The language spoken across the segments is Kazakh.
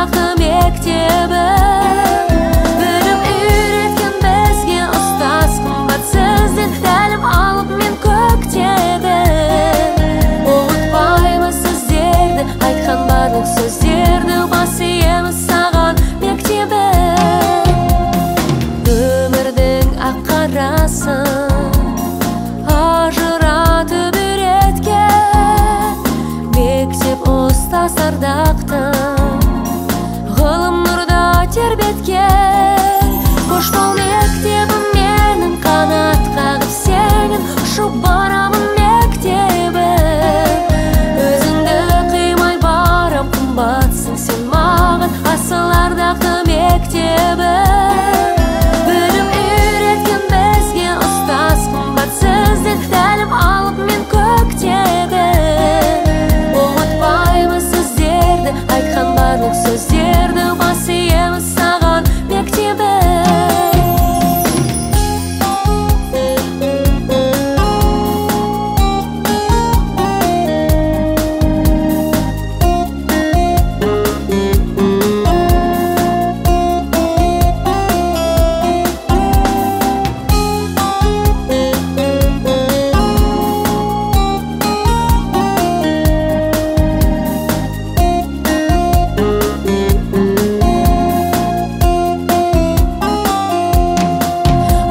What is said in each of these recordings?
asırdağı mektebi. Білім үйреткен бізге ұстаз қымбатсызден тәлім алып мен көктегі. Ұмытпаймыз сіздерді, айтқан барлық сөздерді, бас иеміз саған мектебі. Өмірдің ақ қарасын ажыратып үйреткен мектеп ұстаз ардақтың ғылым нұрда тербеткен. Қош бол мектебім менің, қанат қағып сенен ұшып барамын мектебі. Өзіңді қимай барам, қымбатсың сен маған, асыл ардақты мектебі. Білім үйреткен бізге ұстаз қымбатсызден тәлім алып мен көктегі. Ұмытпаймыз сіздерді, айтқан барлық сөздерді, бас иеміз саған мектебі.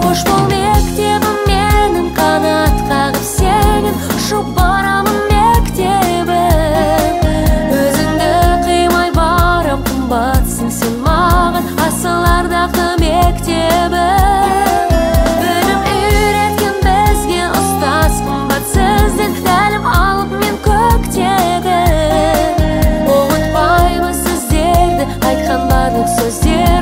Қош бол мектебім менің, қанат қағып сенен ұшып барамын мектебі. Өзіңді қимай барам, қымбатсың сен маған, асыл ардақты мектебі. Білім үйреткен бізге ұстаз қымбатсызден тәлім алып мен көктегі. Ұмытпаймыз сіздерді, айтқан барлық сөздер